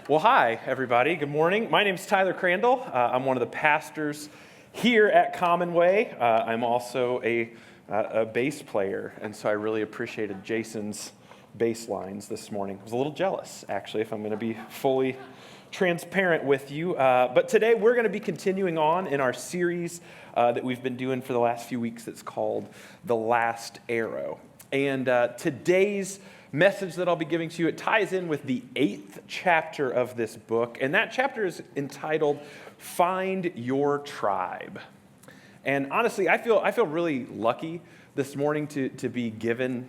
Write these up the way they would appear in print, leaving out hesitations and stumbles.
Well, hi, everybody. Good morning. My name's Tyler Crandall. I'm one of the pastors here at Commonway. I'm also a bass player, and so I really appreciated Jason's bass lines this morning. I was a little jealous, actually, if I'm going to be fully transparent with you. But today we're going to be continuing on in our series that we've been doing for the last few weeks that's called The Last Arrow. And today's message that I'll be giving to you, it ties in with the 8th chapter of this book, and that chapter is entitled Find Your Tribe. And honestly, I feel really lucky this morning to be given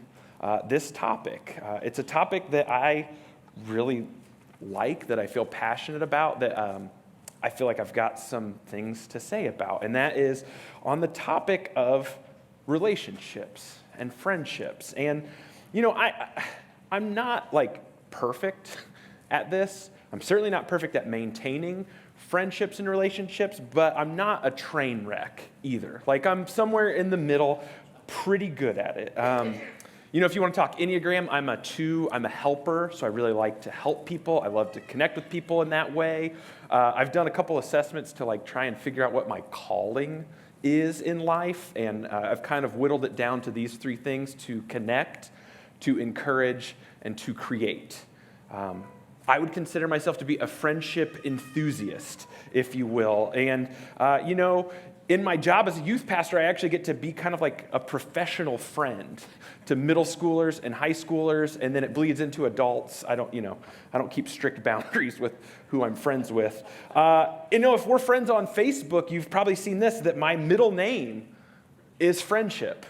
this topic. It's a topic that I really like, that I feel passionate about, that I feel like I've got some things to say about, and that is on the topic of relationships and friendships. And you know, I'm not like perfect at this. I'm certainly not perfect at maintaining friendships and relationships, but I'm not a train wreck either. Like, I'm somewhere in the middle, pretty good at it. You know, if you want to talk Enneagram, I'm a 2. I'm a helper, so I really like to help people. I love to connect with people in that way. I've done a couple assessments to like try and figure out what my calling is in life, and I've kind of whittled it down to these 3 things: to connect, to encourage, and to create. I would consider myself to be a friendship enthusiast, if you will. And, you know, in my job as a youth pastor, I actually get to be kind of like a professional friend to middle schoolers and high schoolers, and then it bleeds into adults. I don't keep strict boundaries with who I'm friends with. You know, if we're friends on Facebook, you've probably seen this, that my middle name is Friendship.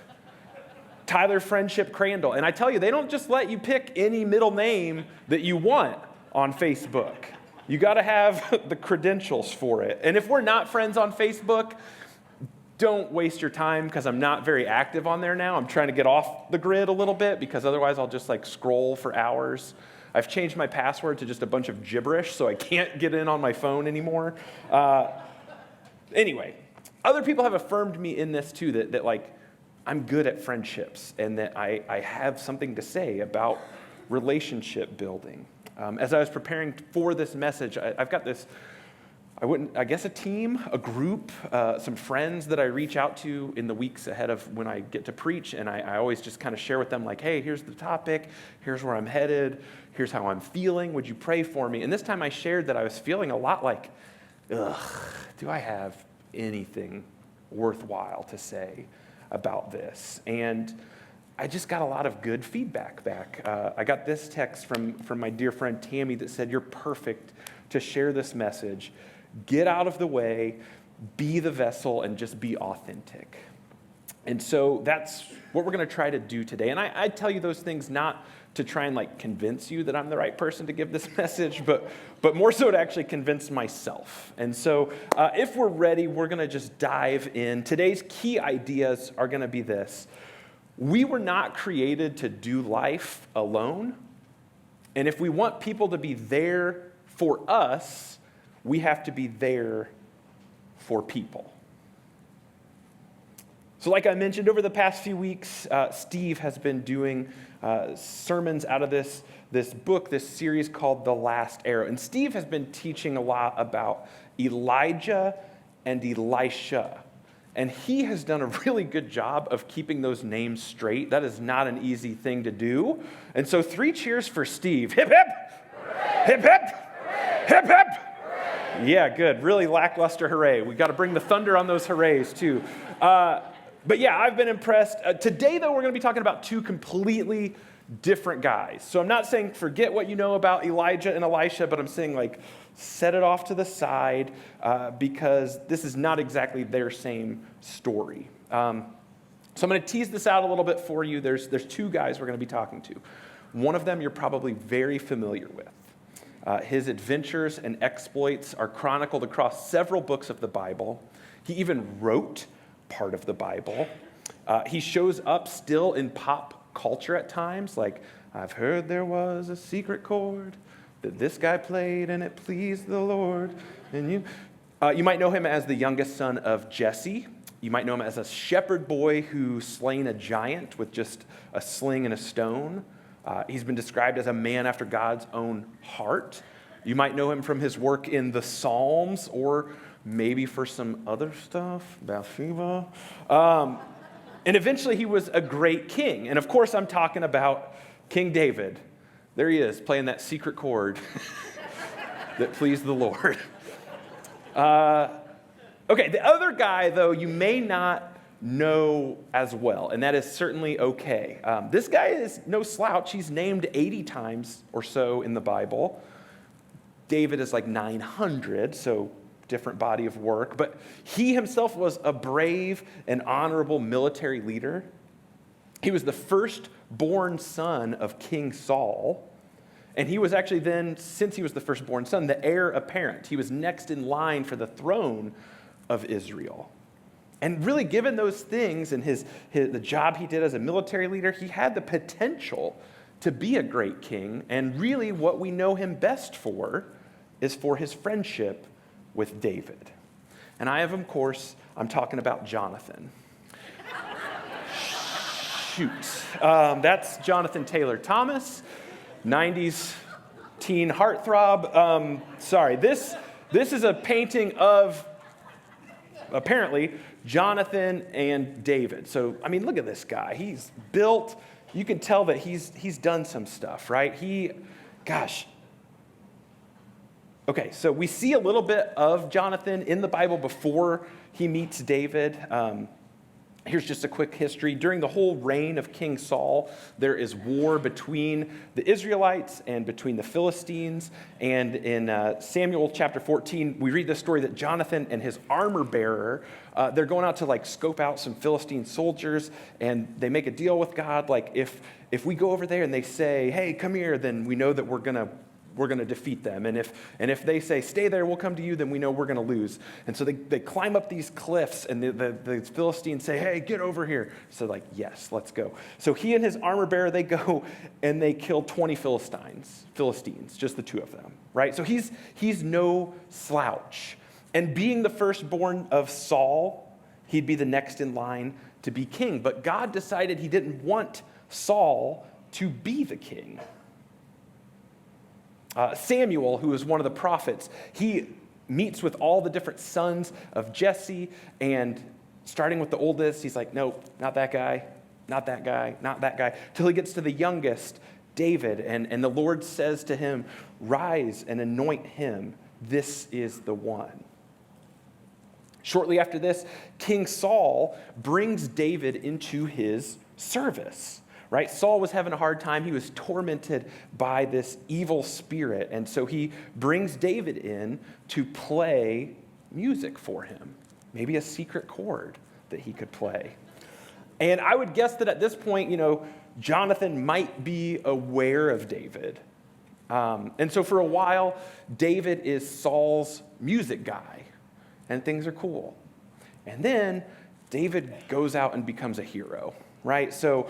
Tyler Friendship Crandall. And I tell you, they don't just let you pick any middle name that you want on Facebook. You got to have the credentials for it. And if we're not friends on Facebook, don't waste your time, because I'm not very active on there now. I'm trying to get off the grid a little bit, because otherwise I'll just like scroll for hours. I've changed my password to just a bunch of gibberish, so I can't get in on my phone anymore. Anyway, other people have affirmed me in this too, that like, I'm good at friendships, and that I have something to say about relationship building. As I was preparing for this message, I've got this, I guess a team, a group, some friends that I reach out to in the weeks ahead of when I get to preach, and I always just kind of share with them like, hey, here's the topic, here's where I'm headed, here's how I'm feeling, would you pray for me? And this time I shared that I was feeling a lot like, do I have anything worthwhile to say about this? And I just got a lot of good feedback back. I got this text from my dear friend Tammy that said, "You're perfect to share this message. Get out of the way, be the vessel, and just be authentic." And so that's what we're going to try to do today. And I tell you those things not to try and like convince you that I'm the right person to give this message, but more so to actually convince myself. And so if we're ready, we're going to just dive in. Today's key ideas are going to be this: we were not created to do life alone. And if we want people to be there for us, we have to be there for people. So like I mentioned, over the past few weeks, Steve has been doing sermons out of this book, this series called The Last Arrow. And Steve has been teaching a lot about Elijah and Elisha. And he has done a really good job of keeping those names straight. That is not an easy thing to do. And so 3 cheers for Steve. Hip, hip. Hooray! Hip, hip. Hooray! Hip, hip. Hooray! Yeah, good. Really lackluster hooray. We got to bring the thunder on those hoorays, too. But yeah, I've been impressed. Today, though, we're going to be talking about 2 completely different guys. So I'm not saying forget what you know about Elijah and Elisha, but I'm saying like set it off to the side because this is not exactly their same story. So I'm going to tease this out a little bit for you. There's 2 guys we're going to be talking to. One of them you're probably very familiar with. His adventures and exploits are chronicled across several books of the Bible. He even wrote part of the Bible. He shows up still in pop culture at times, like, I've heard there was a secret chord that this guy played and it pleased the Lord. And you might know him as the youngest son of Jesse. You might know him as a shepherd boy who slain a giant with just a sling and a stone. He's been described as a man after God's own heart. You might know him from his work in the Psalms or maybe for some other stuff, Bathsheba. And eventually he was a great king. And of course, I'm talking about King David. There he is, playing that secret chord that pleased the Lord. Okay, the other guy, though, you may not know as well, and that is certainly okay. This guy is no slouch. He's named 80 times or so in the Bible. David is like 900, so different body of work. But he himself was a brave and honorable military leader. He was the firstborn son of King Saul. And he was actually then, since he was the firstborn son, the heir apparent. He was next in line for the throne of Israel. And really, given those things and the job he did as a military leader, he had the potential to be a great king. And really, what we know him best for is for his friendship with David. And of course, I'm talking about Jonathan. Shoot. That's Jonathan Taylor Thomas, 90s teen heartthrob. Sorry, this is a painting of, apparently, Jonathan and David. So, I mean, look at this guy. He's built. You can tell that he's done some stuff, right? Okay, so we see a little bit of Jonathan in the Bible before he meets David. Here's just a quick history. During the whole reign of King Saul, there is war between the Israelites and between the Philistines. And in Samuel chapter 14, we read the story that Jonathan and his armor bearer, they're going out to scope out some Philistine soldiers, and they make a deal with God. If we go over there and they say, hey, come here, then we know that we're going to defeat them. And if they say, stay there, we'll come to you, then we know we're going to lose. And so they climb up these cliffs, and the Philistines say, hey, get over here. So yes, let's go. So he and his armor bearer, they go, and they kill 20 Philistines, just the two of them, right? So he's no slouch. And being the firstborn of Saul, he'd be the next in line to be king. But God decided he didn't want Saul to be the king. Samuel, who is one of the prophets, he meets with all the different sons of Jesse, and starting with the oldest, he's like, nope, not that guy, not that guy, not that guy, till he gets to the youngest, David, and the Lord says to him, rise and anoint him, this is the one. Shortly after this, King Saul brings David into his service. Right? Saul was having a hard time. He was tormented by this evil spirit. And so he brings David in to play music for him, maybe a secret chord that he could play. And I would guess that at this point, Jonathan might be aware of David. And so for a while, David is Saul's music guy, and things are cool. And then David goes out and becomes a hero, right? So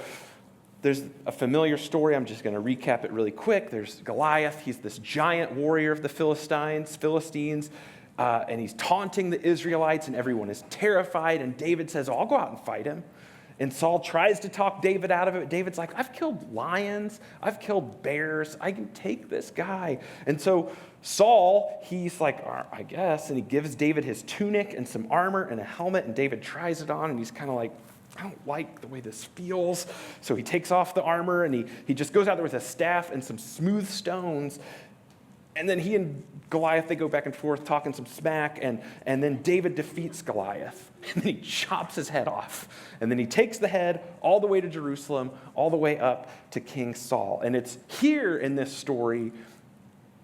there's a familiar story. I'm just going to recap it really quick. There's Goliath. He's this giant warrior of the Philistines, and he's taunting the Israelites, and everyone is terrified. And David says, I'll go out and fight him. And Saul tries to talk David out of it. David's like, I've killed lions. I've killed bears. I can take this guy. And so Saul, he's like, I guess, and he gives David his tunic and some armor and a helmet, and David tries it on, and he's kind of like, I don't like the way this feels. So he takes off the armor, and he just goes out there with a staff and some smooth stones. And then he and Goliath, they go back and forth talking some smack, and then David defeats Goliath. And then he chops his head off. And then he takes the head all the way to Jerusalem, all the way up to King Saul. And it's here in this story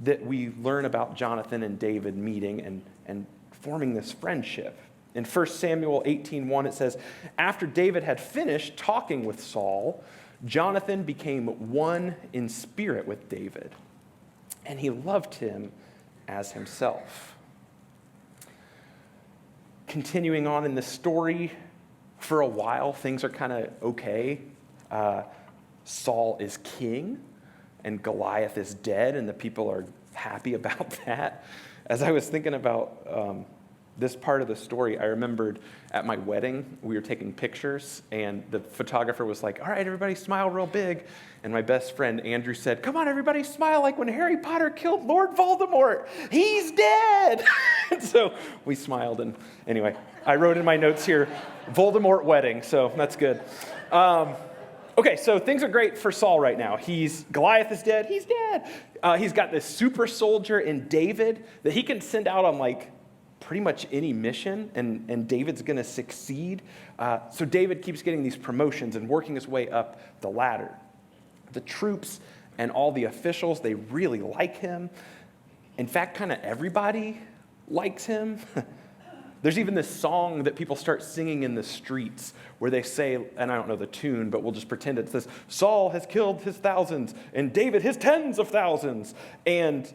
that we learn about Jonathan and David meeting and forming this friendship. In 1 Samuel 18:1, it says, after David had finished talking with Saul, Jonathan became one in spirit with David, and he loved him as himself. Continuing on in the story, for a while, things are kind of okay. Saul is king, and Goliath is dead, and the people are happy about that. As I was thinking about this part of the story, I remembered at my wedding, we were taking pictures, and the photographer was like, all right, everybody smile real big. And my best friend, Andrew, said, come on, everybody smile like when Harry Potter killed Lord Voldemort. He's dead. And so we smiled. And anyway, I wrote in my notes here, Voldemort wedding, so that's good. Okay, so things are great for Saul right now. Goliath is dead. He's dead. He's got this super soldier in David that he can send out on pretty much any mission, and David's going to succeed. So David keeps getting these promotions and working his way up the ladder. The troops and all the officials, they really like him. In fact, kind of everybody likes him. There's even this song that people start singing in the streets where they say, and I don't know the tune, but we'll just pretend it's this, Saul has killed his thousands and David his tens of thousands. And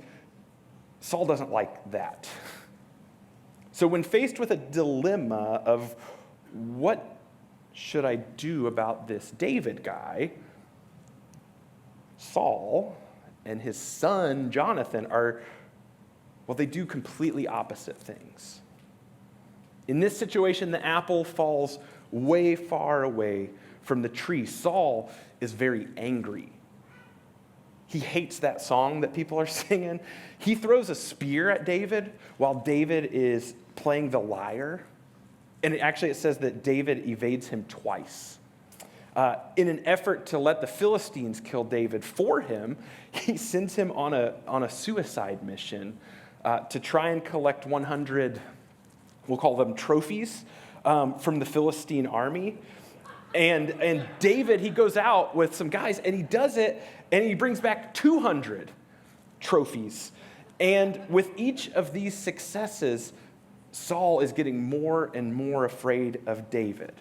Saul doesn't like that. So when faced with a dilemma of what should I do about this David guy, Saul and his son Jonathan they do completely opposite things. In this situation, the apple falls way far away from the tree. Saul is very angry. He hates that song that people are singing. He throws a spear at David while David is playing the lyre. And it says that David evades him twice. In an effort to let the Philistines kill David for him, he sends him on a suicide mission to try and collect 100, we'll call them trophies, from the Philistine army. And David, he goes out with some guys, and he does it, and he brings back 200 trophies. And with each of these successes, Saul is getting more and more afraid of David.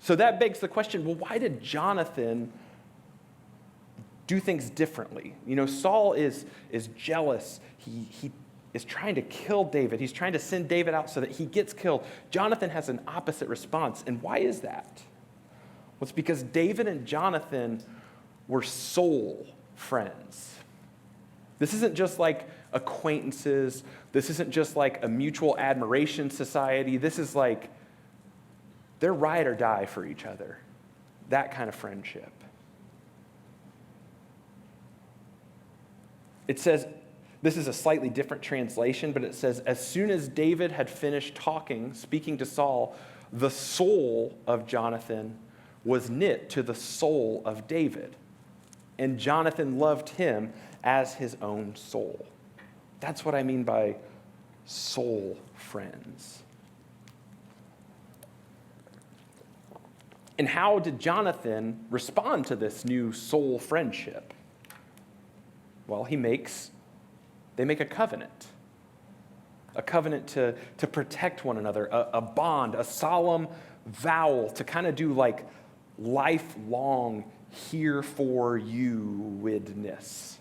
So that begs the question, well, why did Jonathan do things differently? Saul is jealous. He is trying to kill David. He's trying to send David out so that he gets killed. Jonathan has an opposite response. And why is that? Well, it's because David and Jonathan were soul friends. This isn't just like acquaintances. This isn't just like a mutual admiration society. This is like they're ride or die for each other. That kind of friendship. It says, this is a slightly different translation, but it says, as soon as David had finished speaking to Saul, the soul of Jonathan was knit to the soul of David, and Jonathan loved him as his own soul. That's what I mean by soul friends. And how did Jonathan respond to this new soul friendship? Well, they make a covenant to protect one another, a bond, a solemn vow to kind of do like lifelong here for you witness.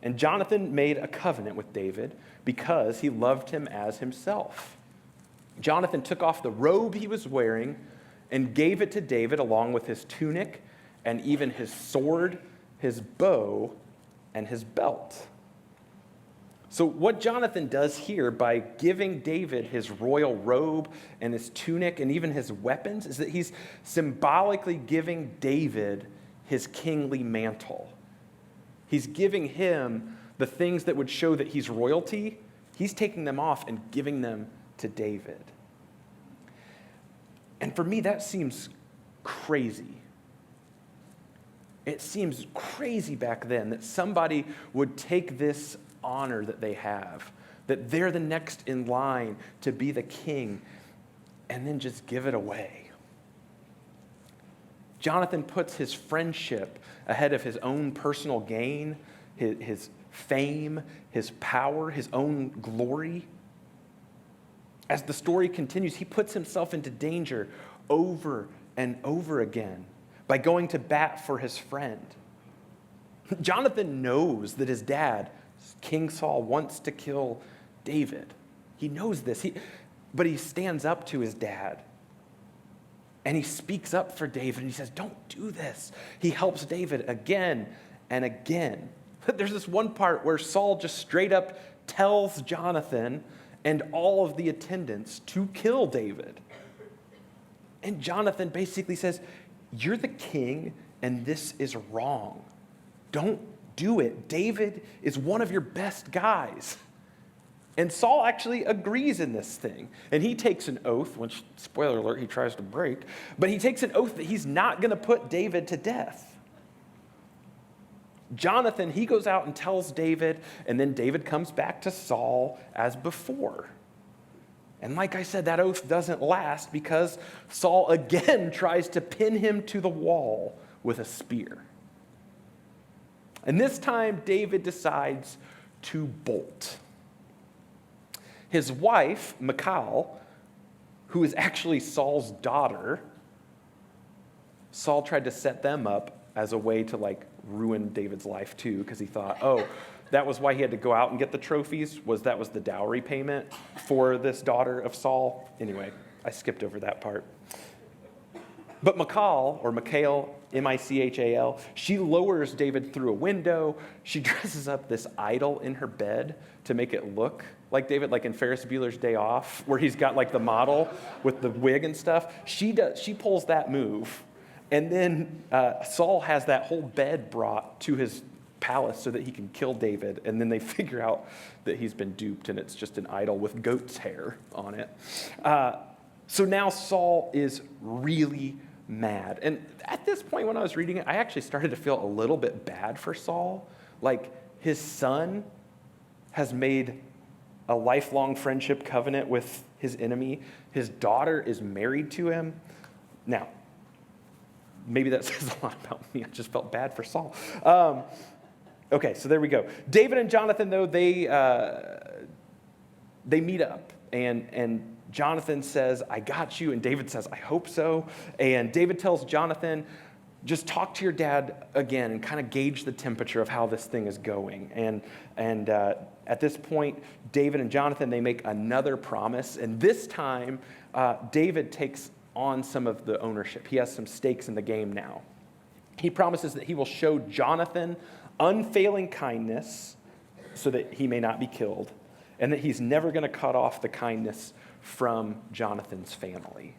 And Jonathan made a covenant with David because he loved him as himself. Jonathan took off the robe he was wearing and gave it to David along with his tunic and even his sword, his bow, and his belt. So what Jonathan does here by giving David his royal robe and his tunic and even his weapons is that he's symbolically giving David his kingly mantle. He's giving him the things that would show that he's royalty. He's taking them off and giving them to David. And for me, that seems crazy. It seems crazy back then that somebody would take this honor that they have, that they're the next in line to be the king, and then just give it away. Jonathan puts his friendship ahead of his own personal gain, his fame, his power, his own glory. As the story continues, he puts himself into danger over and over again by going to bat for his friend. Jonathan knows that his dad, King Saul, wants to kill David. He knows this, but he stands up to his dad. And he speaks up for David, and he says, don't do this. He helps David again and again. There's this one part where Saul just straight up tells Jonathan and all of the attendants to kill David. And Jonathan basically says, you're the king, and this is wrong. Don't do it. David is one of your best guys. And Saul actually agrees in this thing. And he takes an oath, which, spoiler alert, he tries to break, but he takes an oath that he's not going to put David to death. Jonathan, he goes out and tells David, and then David comes back to Saul as before. And like I said, that oath doesn't last because Saul again tries to pin him to the wall with a spear. And this time, David decides to bolt. His wife, Michal, who is actually Saul's daughter, Saul tried to set them up as a way to ruin David's life too, because he thought, that was why he had to go out and get the trophies, that was the dowry payment for this daughter of Saul. Anyway, I skipped over that part. But Michal, M-I-C-H-A-L, she lowers David through a window. She dresses up this idol in her bed to make it look like David, like in Ferris Bueller's Day Off, where he's got the model with the wig and stuff. She pulls that move. And then Saul has that whole bed brought to his palace so that he can kill David. And then they figure out that he's been duped and it's just an idol with goat's hair on it. So now Saul is really mad. And at this point when I was reading it, I actually started to feel a little bit bad for Saul. His son has made a lifelong friendship covenant with his enemy. His daughter is married to him. Now, maybe that says a lot about me. I just felt bad for Saul. Okay, so there we go. David and Jonathan, though, they meet up, and Jonathan says, I got you, and David says, I hope so. And David tells Jonathan, just talk to your dad again and kind of gauge the temperature of how this thing is going. And at this point, David and Jonathan, they make another promise, and this time, David takes on some of the ownership. He has some stakes in the game now. He promises that he will show Jonathan unfailing kindness so that he may not be killed, and that he's never going to cut off the kindness from Jonathan's family.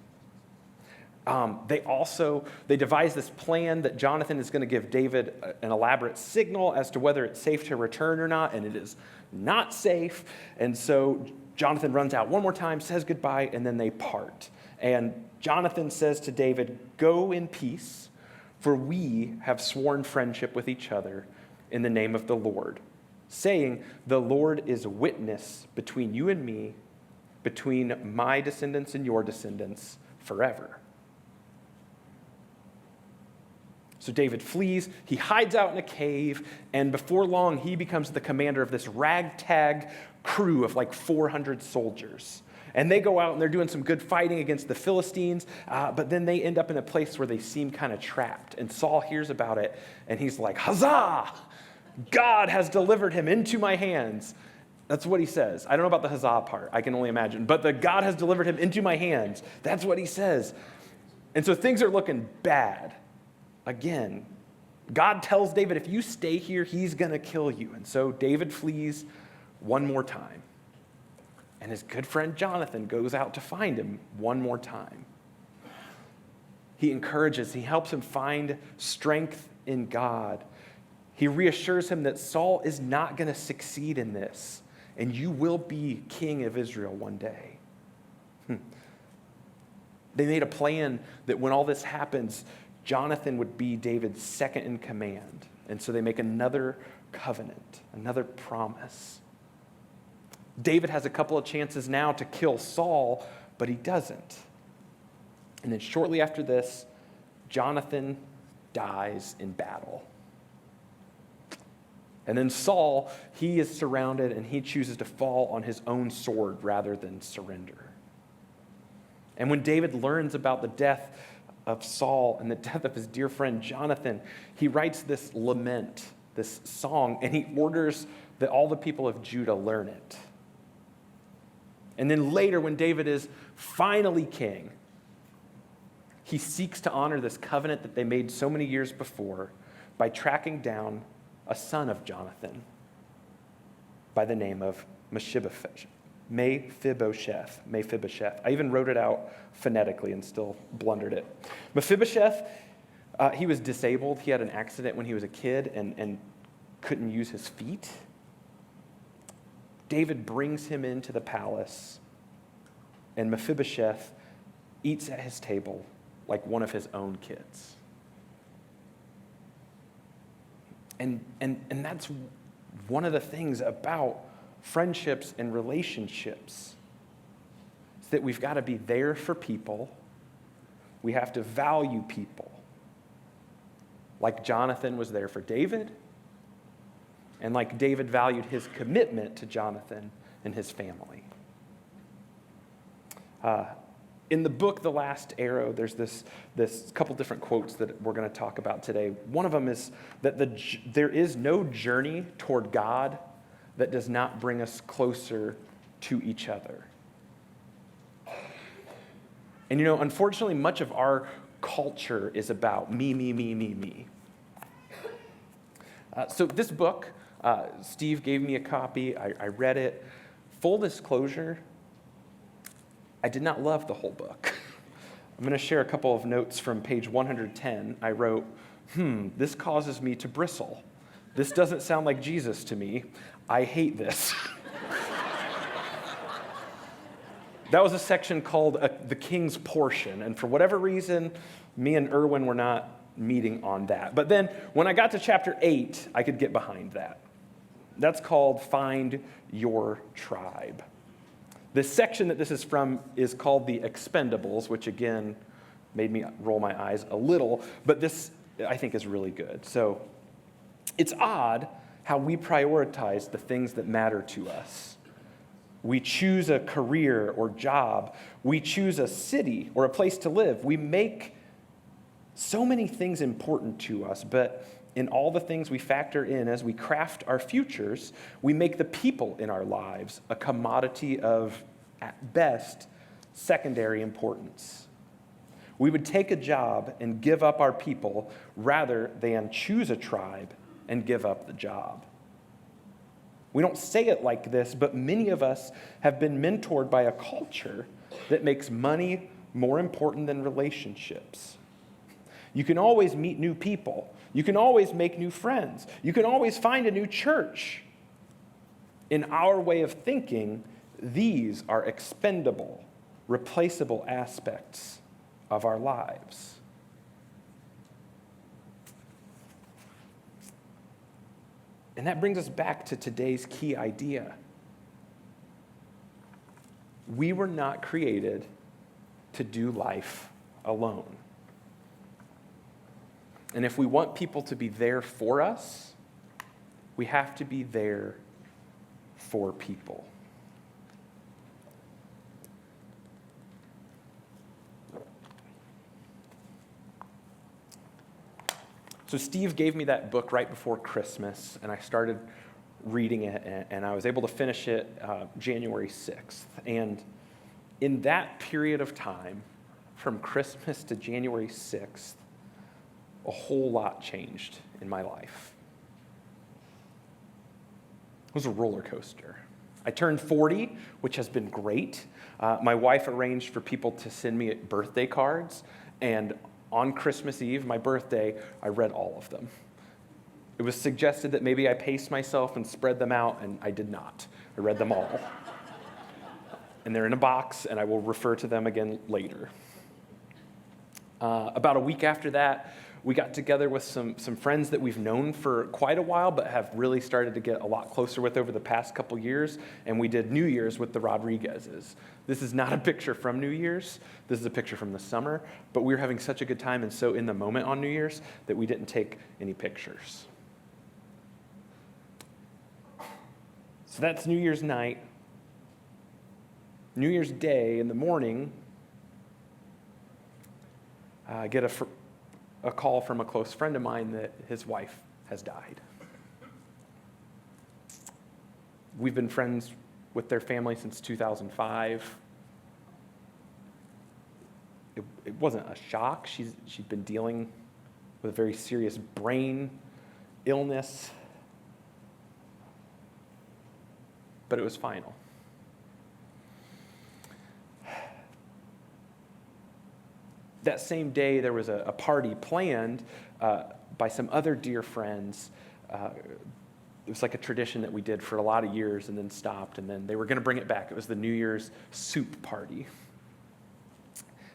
They devise this plan that Jonathan is going to give David an elaborate signal as to whether it's safe to return or not, and it is not safe. And so Jonathan runs out one more time, says goodbye, and then they part. And Jonathan says to David, go in peace, for we have sworn friendship with each other in the name of the Lord, saying, the Lord is witness between you and me, between my descendants and your descendants forever. So David flees, he hides out in a cave, and before long, he becomes the commander of this ragtag crew of 400 soldiers. And they go out and they're doing some good fighting against the Philistines, but then they end up in a place where they seem kind of trapped. And Saul hears about it, and he's like, huzzah! God has delivered him into my hands. That's what he says. I don't know about the huzzah part. I can only imagine. But the God has delivered him into my hands. That's what he says. And so things are looking bad. Again, God tells David, if you stay here, he's going to kill you. And so David flees one more time. And his good friend Jonathan goes out to find him one more time. He encourages, he helps him find strength in God. He reassures him that Saul is not going to succeed in this, and you will be king of Israel one day. They made a plan that when all this happens, Jonathan would be David's second in command. And so they make another covenant, another promise. David has a couple of chances now to kill Saul, but he doesn't. And then shortly after this, Jonathan dies in battle. And then Saul, he is surrounded and he chooses to fall on his own sword rather than surrender. And when David learns about the death of Saul and the death of his dear friend Jonathan, he writes this lament, this song, and he orders that all the people of Judah learn it. And then later, when David is finally king, he seeks to honor this covenant that they made so many years before by tracking down a son of Jonathan by the name of Mephibosheth. Mephibosheth. Mephibosheth. I even wrote it out phonetically and still blundered it. Mephibosheth, he was disabled. He had an accident when he was a kid and couldn't use his feet. David brings him into the palace, and Mephibosheth eats at his table like one of his own kids. And that's one of the things about friendships and relationships, is that we've got to be there for people. We have to value people. Like Jonathan was there for David, and like David valued his commitment to Jonathan and his family. In the book, The Last Arrow, there's this couple different quotes that we're going to talk about today. One of them is that there is no journey toward God that does not bring us closer to each other. And unfortunately, much of our culture is about me, me, me, me, me. So this book, Steve gave me a copy. I read it. Full disclosure, I did not love the whole book. I'm going to share a couple of notes from page 110. I wrote, this causes me to bristle. This doesn't sound like Jesus to me. I hate this. That was a section called The King's Portion, and for whatever reason, me and Erwin were not meeting on that. But then when I got to chapter 8, I could get behind that. That's called Find Your Tribe. The section that this is from is called The Expendables, which again made me roll my eyes a little, but this I think is really good. So it's odd how we prioritize the things that matter to us. We choose a career or job. We choose a city or a place to live. We make so many things important to us, but in all the things we factor in as we craft our futures, we make the people in our lives a commodity of, at best, secondary importance. We would take a job and give up our people rather than choose a tribe and give up the job. We don't say it like this, but many of us have been mentored by a culture that makes money more important than relationships. You can always meet new people. You can always make new friends. You can always find a new church. In our way of thinking, these are expendable, replaceable aspects of our lives. And that brings us back to today's key idea. We were not created to do life alone. And if we want people to be there for us, we have to be there for people. So Steve gave me that book right before Christmas, and I started reading it, and I was able to finish it January 6th. And in that period of time, from Christmas to January 6th, a whole lot changed in my life. It was a roller coaster. I turned 40, which has been great. My wife arranged for people to send me birthday cards, and on Christmas Eve, my birthday, I read all of them. It was suggested that maybe I pace myself and spread them out, and I did not. I read them all. And they're in a box, and I will refer to them again later. About a week after that, we got together with some friends that we've known for quite a while, but have really started to get a lot closer with over the past couple years, and we did New Year's with the Rodriguezes. This is not a picture from New Year's. This is a picture from the summer, but we were having such a good time and so in the moment on New Year's that we didn't take any pictures. So that's New Year's night. New Year's Day in the morning, I get a call from a close friend of mine that his wife has died. We've been friends with their family since 2005. It wasn't a shock. She'd been dealing with a very serious brain illness, but it was final. That same day, there was a party planned by some other dear friends. It was like a tradition that we did for a lot of years and then stopped, and then they were going to bring it back. It was the New Year's soup party.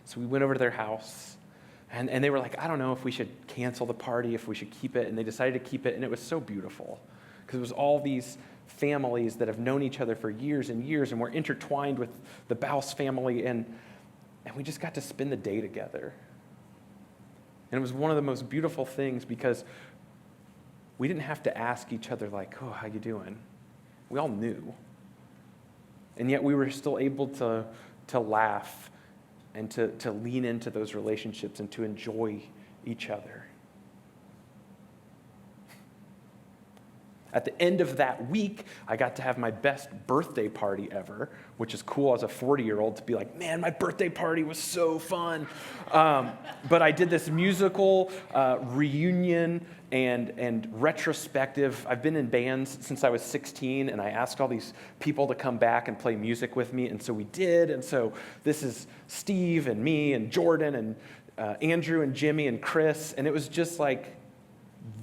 So we went over to their house, and they were like, I don't know if we should cancel the party, if we should keep it, and they decided to keep it, and it was so beautiful because it was all these families that have known each other for years and years, and we're intertwined with the Baus family, and we just got to spend the day together. And it was one of the most beautiful things because we didn't have to ask each other like, oh, how you doing? We all knew. And yet we were still able to laugh and to lean into those relationships and to enjoy each other. At the end of that week, I got to have my best birthday party ever, which is cool as a 40-year-old to be like, man, my birthday party was so fun. But I did this musical reunion and retrospective. I've been in bands since I was 16, and I asked all these people to come back and play music with me, and so we did. And so this is Steve and me and Jordan and Andrew and Jimmy and Chris, and it was just like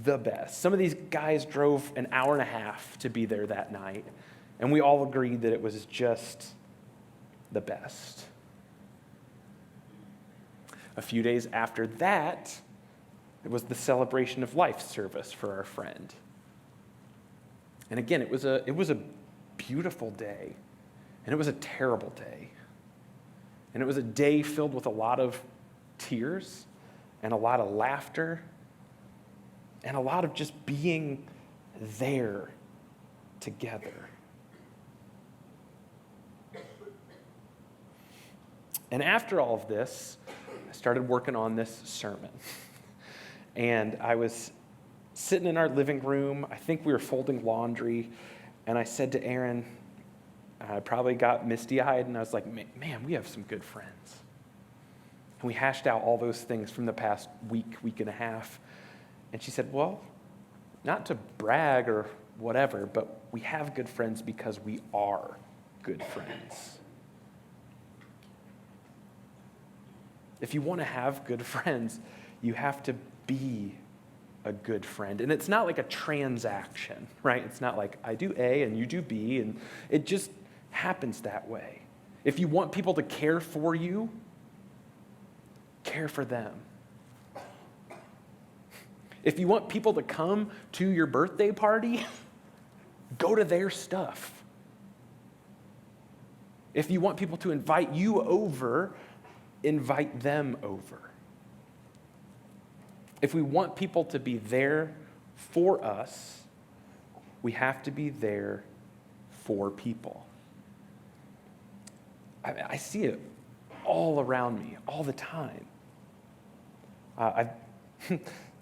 the best. Some of these guys drove an hour and a half to be there that night, and we all agreed that it was just the best. A few days after that, it was the celebration of life service for our friend. And again, it was a beautiful day, and it was a terrible day. And it was a day filled with a lot of tears and a lot of laughter and a lot of just being there together. And after all of this, I started working on this sermon. And I was sitting in our living room. I think we were folding laundry. And I said to Aaron, I probably got misty-eyed, and I was like, man, we have some good friends. And we hashed out all those things from the past week and a half. And she said, well, not to brag or whatever, but we have good friends because we are good friends. If you want to have good friends, you have to be a good friend. And it's not like a transaction, right? It's not like I do A and you do B, and it just happens that way. If you want people to care for you, care for them. If you want people to come to your birthday party, go to their stuff. If you want people to invite you over, invite them over. If we want people to be there for us, we have to be there for people. I see it all around me, all the time.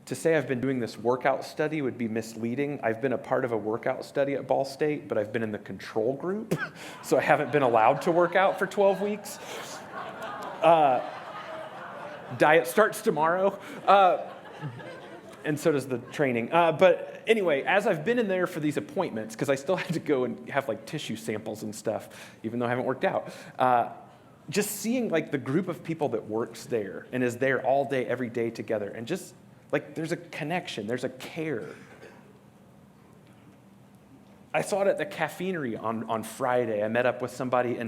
To say I've been doing this workout study would be misleading. I've been a part of a workout study at Ball State, but I've been in the control group, so I haven't been allowed to work out for 12 weeks. Diet starts tomorrow, and so does the training. But anyway, as I've been in there for these appointments, because I still had to go and have like tissue samples and stuff, even though I haven't worked out, just seeing like the group of people that works there and is there all day, every day together, and just like there's a connection, there's a care. I saw it at the caffeinery on Friday. I met up with somebody,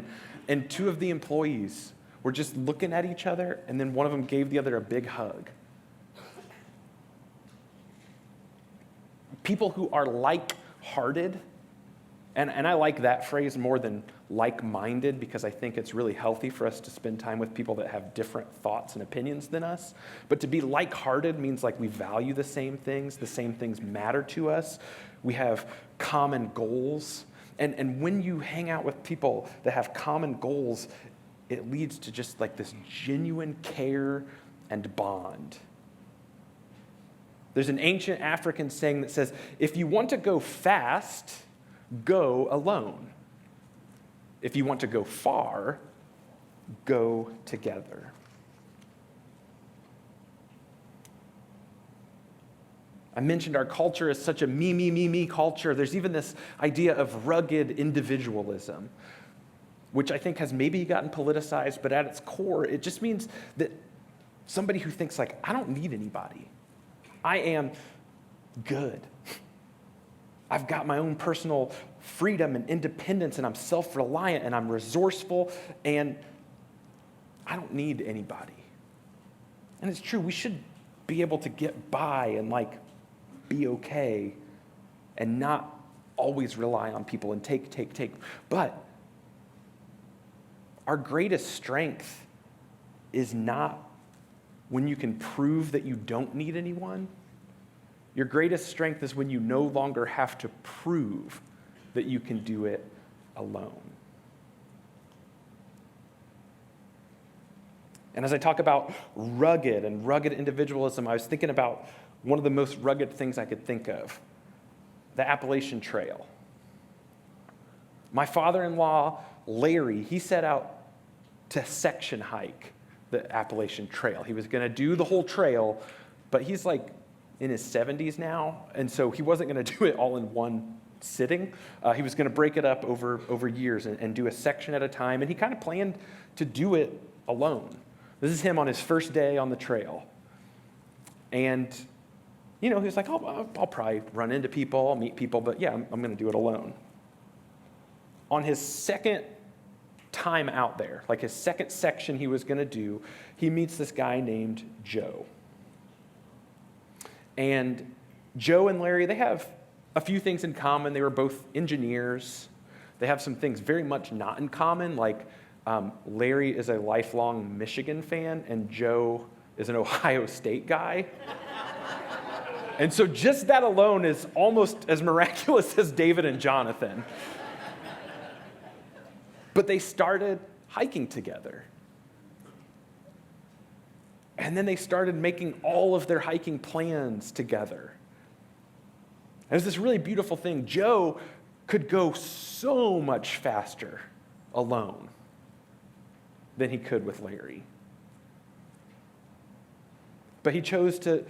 and two of the employees were just looking at each other, and then one of them gave the other a big hug. People who are like-hearted, and I like that phrase more than like-minded, because I think it's really healthy for us to spend time with people that have different thoughts and opinions than us. But to be like-hearted means like we value the same things matter to us, we have common goals. And when you hang out with people that have common goals, it leads to just like this genuine care and bond. There's an ancient African saying that says, if you want to go fast, go alone. If you want to go far, go together. I mentioned our culture is such a me culture. There's even this idea of rugged individualism, which I think has maybe gotten politicized, but at its core, it just means that Somebody who thinks like, I don't need anybody. I am good. I've got my own personal freedom and independence, and I'm self-reliant, and I'm resourceful, and I don't need anybody. And it's true, we should be able to get by and like be okay and not always rely on people and take. But our greatest strength is not when you can prove that you don't need anyone. Your greatest strength is when you no longer have to prove that you can do it alone. And as I talk about rugged individualism, I was thinking about one of the most rugged things I could think of, the Appalachian Trail. My father-in-law, Larry, he set out to section hike the Appalachian Trail. He was going to do the whole trail, but he's like in his 70s now, and so he wasn't going to do it all in one sitting. He was going to break it up over years and do a section at a time, and he kind of planned to do it alone. This is him on his first day on the trail. And, he was like, I'll probably run into people, I'll meet people, but yeah, I'm going to do it alone. On his second time out there, like his second section he was going to do, he meets this guy named Joe. And Joe and Larry, they have a few things in common. They were both engineers. They have some things very much not in common, like Larry is a lifelong Michigan fan, and Joe is an Ohio State guy. And so just that alone is almost as miraculous as David and Jonathan. But they started hiking together. And then they started making all of their hiking plans together. And it was this really beautiful thing. Joe could go so much faster alone than he could with Larry. But he chose to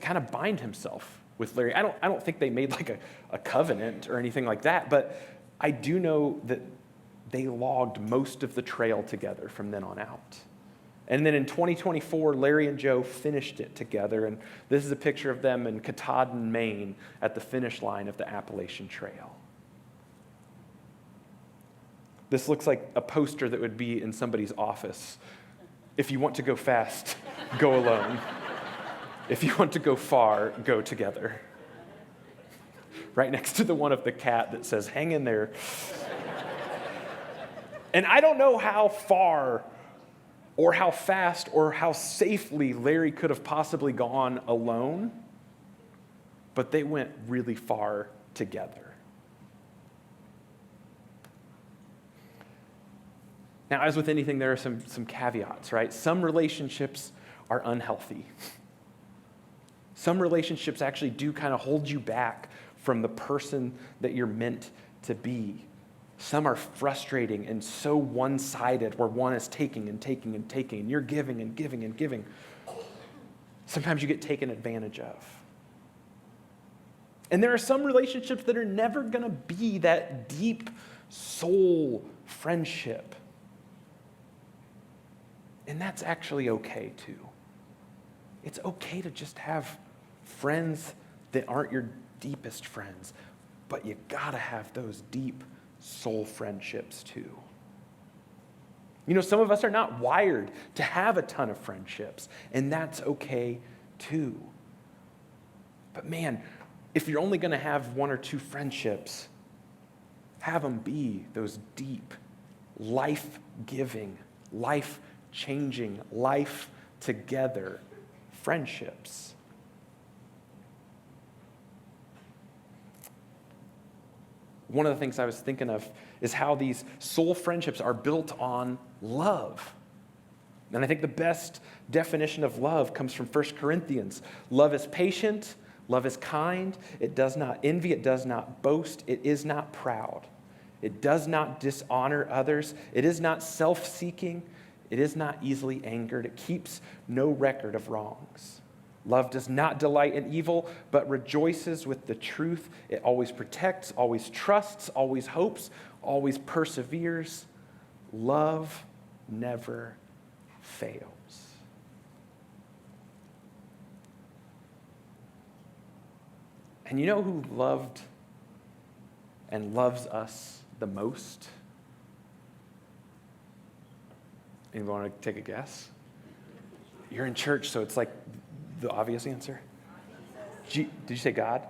kind of bind himself with Larry. I don't think they made like a covenant or anything like that, but I do know that they logged most of the trail together from then on out. And then in 2024, Larry and Joe finished it together, and this is a picture of them in Katahdin, Maine, at the finish line of the Appalachian Trail. This looks like a poster that would be in somebody's office. If you want to go fast, go alone. If you want to go far, go together. Right next to the one of the cat that says, hang in there. And I don't know how far or how fast or how safely Larry could have possibly gone alone, but they went really far together. Now, as with anything, there are some caveats, right? Some relationships are unhealthy. Some relationships actually do kind of hold you back from the person that you're meant to be. Some are frustrating and so one-sided, where one is taking and taking and taking, and you're giving and giving and giving. Sometimes you get taken advantage of. And there are some relationships that are never going to be that deep soul friendship. And that's actually okay too. It's okay to just have friends that aren't your deepest friends, but you gotta have those deep soul friendships too. Some of us are not wired to have a ton of friendships, and that's okay too. But man, if you're only gonna have one or two friendships, have them be those deep, life-giving, life-changing, life-together friendships. One of the things I was thinking of is how these soul friendships are built on love. And I think the best definition of love comes from 1 Corinthians. Love is patient, love is kind, it does not envy, it does not boast, it is not proud, it does not dishonor others, it is not self-seeking, it is not easily angered, it keeps no record of wrongs. Love does not delight in evil, but rejoices with the truth. It always protects, always trusts, always hopes, always perseveres. Love never fails. And you know who loved and loves us the most? Anyone want to take a guess? You're in church, so it's like the obvious answer. Did you say God?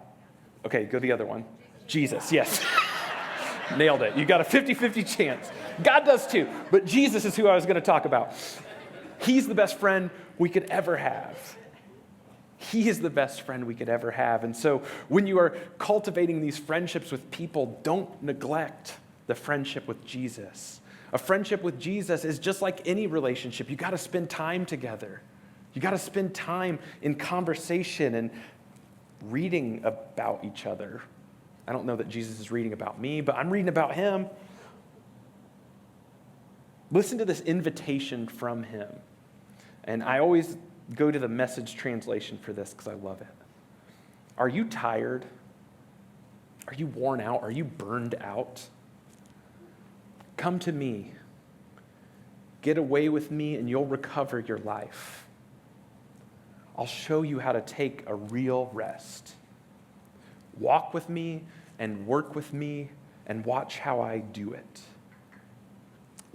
Okay, go the other one. Jesus, yes. Nailed it. You got a 50-50 chance. God does too, but Jesus is who I was going to talk about. He's the best friend we could ever have. He is the best friend we could ever have. And so when you are cultivating these friendships with people, don't neglect the friendship with Jesus. A friendship with Jesus is just like any relationship. You got to spend time together. You got to spend time in conversation and reading about each other. I don't know that Jesus is reading about me, but I'm reading about him. Listen to this invitation from him. And I always go to the Message translation for this because I love it. Are you tired? Are you worn out? Are you burned out? Come to me. Get away with me and you'll recover your life. I'll show you how to take a real rest. Walk with me and work with me and watch how I do it.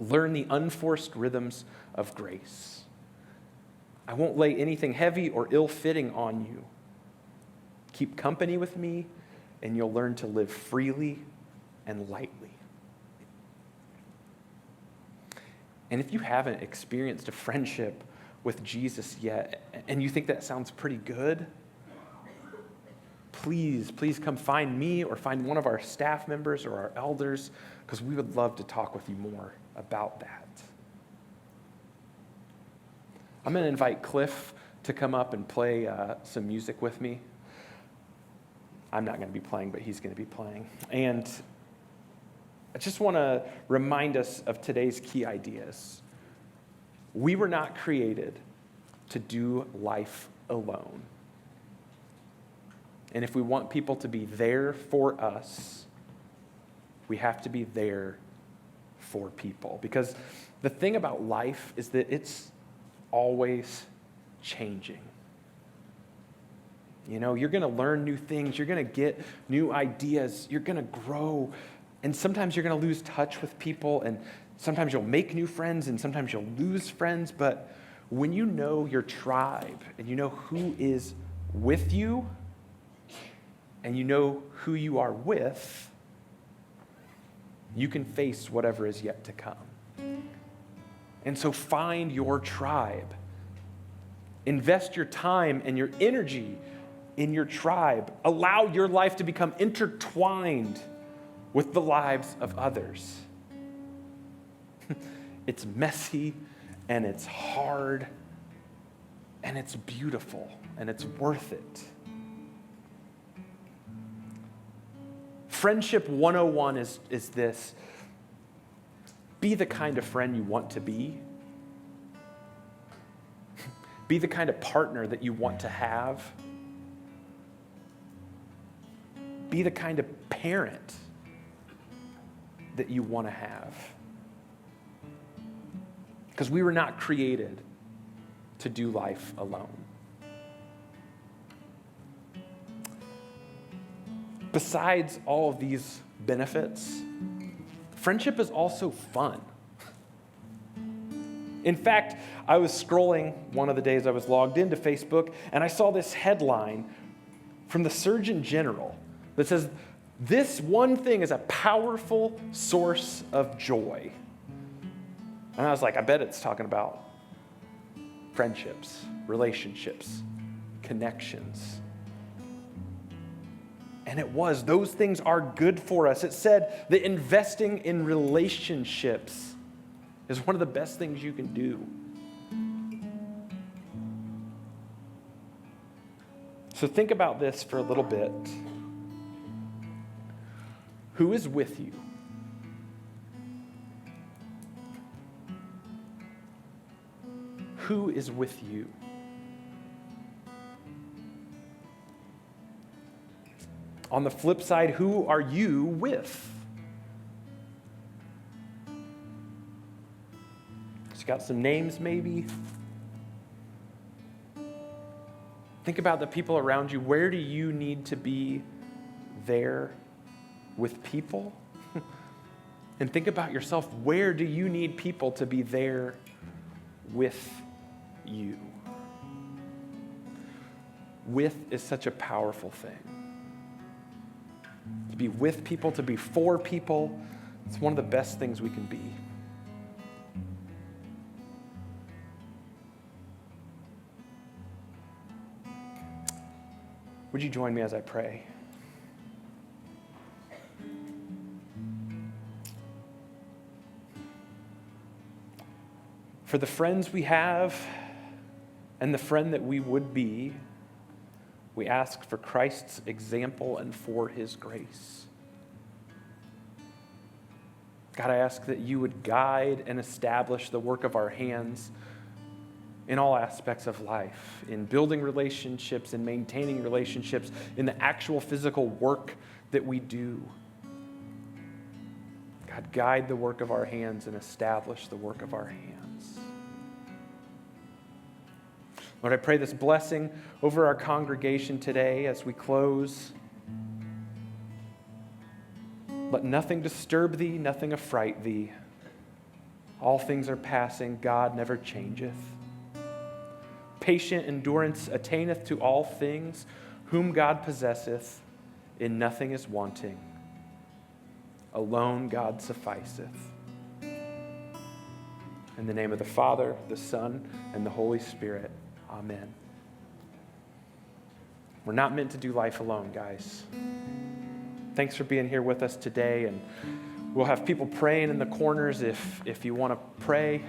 Learn the unforced rhythms of grace. I won't lay anything heavy or ill-fitting on you. Keep company with me and you'll learn to live freely and lightly. And if you haven't experienced a friendship with Jesus yet, and you think that sounds pretty good, please come find me or find one of our staff members or our elders, because we would love to talk with you more about that. I'm going to invite Cliff to come up and play some music with me. I'm not going to be playing, but he's going to be playing. And I just want to remind us of today's key ideas. We were not created to do life alone. And if we want people to be there for us, we have to be there for people. Because the thing about life is that it's always changing. You know, you're going to learn new things. You're going to get new ideas. You're going to grow. And sometimes you're going to lose touch with people. And sometimes you'll make new friends. And sometimes you'll lose friends. But when you know your tribe and you know who is with you and you know who you are with, you can face whatever is yet to come. And so find your tribe. Invest your time and your energy in your tribe. Allow your life to become intertwined with the lives of others. It's messy and it's hard and it's beautiful and it's worth it. Friendship 101 is this. Be the kind of friend you want to be. Be the kind of partner that you want to have. Be the kind of parent that you want to have. Because we were not created to do life alone. Besides all of these benefits, friendship is also fun. In fact, I was scrolling one of the days I was logged into Facebook, and I saw this headline from the Surgeon General that says, "This one thing is a powerful source of joy." And I was like, I bet it's talking about friendships, relationships, connections. And it was. Those things are good for us. It said that investing in relationships is one of the best things you can do. So think about this for a little bit. Who is with you? Who is with you? On the flip side, who are you with? So you got some names maybe. Think about the people around you. Where do you need to be there with people? And think about yourself. Where do you need people to be there with you? With is such a powerful thing. To be with people, to be for people, it's one of the best things we can be. Would you join me as I pray? For the friends we have and the friend that we would be, we ask for Christ's example and for his grace. God, I ask that you would guide and establish the work of our hands in all aspects of life, in building relationships, in maintaining relationships, in the actual physical work that we do. God, guide the work of our hands and establish the work of our hands. Lord, I pray this blessing over our congregation today as we close. Let nothing disturb thee, nothing affright thee. All things are passing, God never changeth. Patient endurance attaineth to all things, whom God possesseth, in nothing is wanting. Alone God sufficeth. In the name of the Father, the Son, and the Holy Spirit. Amen. We're not meant to do life alone, guys. Thanks for being here with us today, and we'll have people praying in the corners if you want to pray,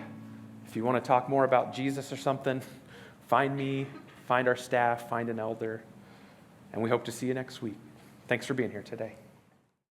if you want to talk more about Jesus or something. Find me, find our staff, find an elder, and we hope to see you next week. Thanks for being here today.